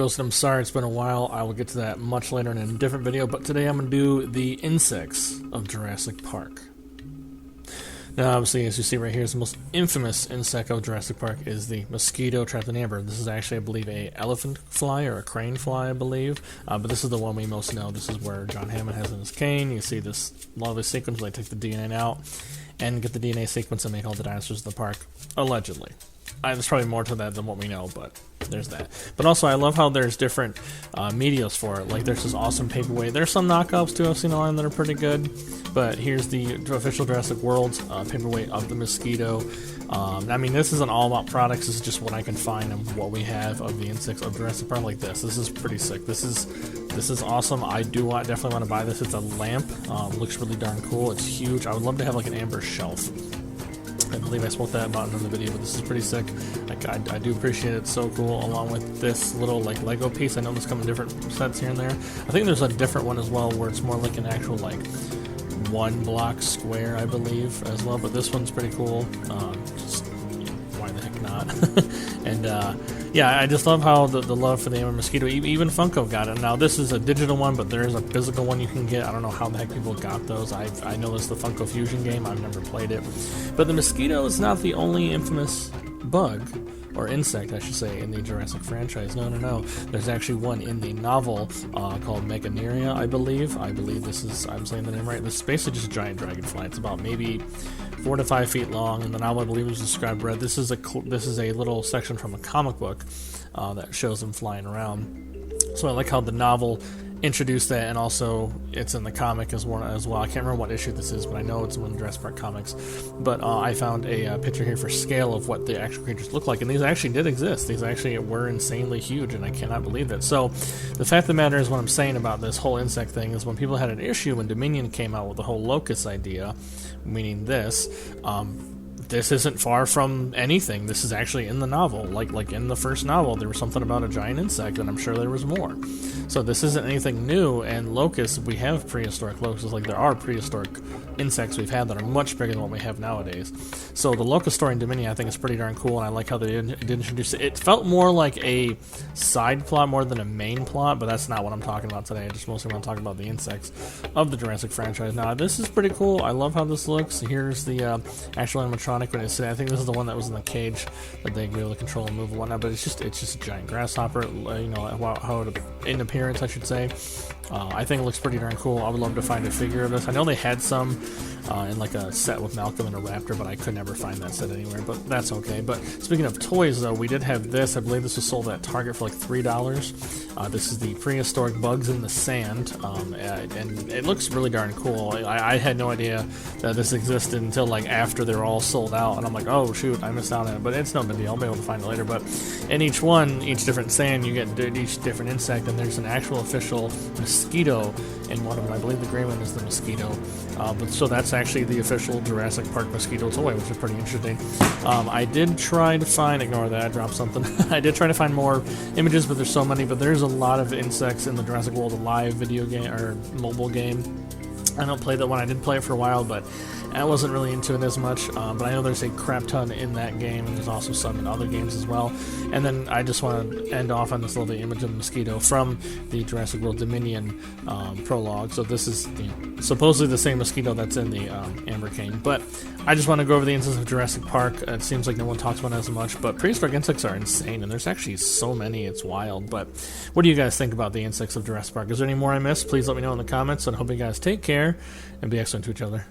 Ghost, I'm sorry it's been a while. I will get to that much later in a different video, but today I'm going to do the insects of Jurassic Park. Now, obviously, as you see right here, the most infamous insect of Jurassic Park is the mosquito trapped in amber. This is actually, I believe, a elephant fly or a crane fly, I believe. But this is the one we most know. This is where John Hammond has in his cane. You see this lovely sequence where they take the DNA out and get the DNA sequence and make all the dinosaurs in the park, allegedly. There's probably more to that than what we know, but there's that. But also, I love how there's different medias for it. Like, there's this awesome paperweight. There's some knockoffs, too, I've seen online that are pretty good. But here's the official Jurassic World paperweight of the mosquito. I mean, this isn't all about products. This is just what I can find and what we have of the insects of Jurassic Park like this. This is pretty sick. This is awesome. I definitely want to buy this. It's a lamp. Looks really darn cool. It's huge. I would love to have like an amber shelf. I believe I spoke that about in another video, but this is pretty sick. Like, I do appreciate it. It's so cool, along with this little like Lego piece. I know this comes in different sets here and there. I think there's a different one as well where it's more like an actual like one block square, I believe, as well. But this one's pretty cool. Just, why the heck not? And yeah, I just love how the love for the amber mosquito. Even Funko got it. Now this is a digital one, but there is a physical one you can get. I don't know how the heck people got those. I know this is the Funko Fusion game. I've never played it. But the mosquito is not the only infamous bug, or insect, I should say, in the Jurassic franchise. No. There's actually one in the novel called Meganeria, I believe. This is, I'm saying the name right. This is basically just a giant dragonfly. It's about maybe 4 to 5 feet long. In the novel, I believe it was described red. This is a little section from a comic book that shows them flying around. So I like how the novel introduced that, and also it's in the comic as well. I can't remember what issue this is, but I know it's one of the Jurassic Park comics. But I found a picture here for scale of what the actual creatures look like, and these actually did exist. These actually were insanely huge, and I cannot believe that. So the fact of the matter is, what I'm saying about this whole insect thing is when people had an issue when Dominion came out with the whole locust idea, meaning this isn't far from anything. This is actually in the novel. Like in the first novel, there was something about a giant insect, and I'm sure there was more. So this isn't anything new, and locusts, we have prehistoric locusts. Like, there are prehistoric insects we've had that are much bigger than what we have nowadays. So the locust story in Dominion, I think, is pretty darn cool, and I like how they did introduce it. It felt more like a side plot more than a main plot, but that's not what I'm talking about today. I just mostly want to talk about the insects of the Jurassic franchise. Now, this is pretty cool. I love how this looks. Here's the actual animatronic when it's sitting. I think this is the one that was in the cage that they can be able to control and move and whatnot, but it's just a giant grasshopper, you know, how it, in appearance, I should say. I think it looks pretty darn cool. I would love to find a figure of this. I know they had some in like a set with Malcolm and a raptor, but I could never find that set anywhere, but that's okay. But speaking of toys, though, we did have this. I believe this was sold at Target for like $3. This is the prehistoric bugs in the sand, and it looks really darn cool. I had no idea that this existed until like after they're all sold out, and I'm like, oh shoot, I missed out on it, but it's no big deal. I'll be able to find it later. But in each different sand, you get each different insect, and there's an actual official mosquito in one of them. I believe the gray one is the mosquito. But so that's actually the official Jurassic Park mosquito toy, which is pretty interesting. I did try to find, ignore that, I dropped something. I did try to find more images, but there's so many. But there's a lot of insects in the Jurassic World Alive video game or mobile game. I don't play that one. I did play it for a while, but I wasn't really into it as much. But I know there's a crap ton in that game, and there's also some in other games as well. And then I just want to end off on this little image of the mosquito from the Jurassic World Dominion prologue. So this is supposedly the same mosquito that's in the amber cane. But I just want to go over the insects of Jurassic Park. It seems like no one talks about it as much, but prehistoric insects are insane, and there's actually so many, it's wild. But what do you guys think about the insects of Jurassic Park? Is there any more I missed? Please let me know in the comments, and I hope you guys take care and be excellent to each other.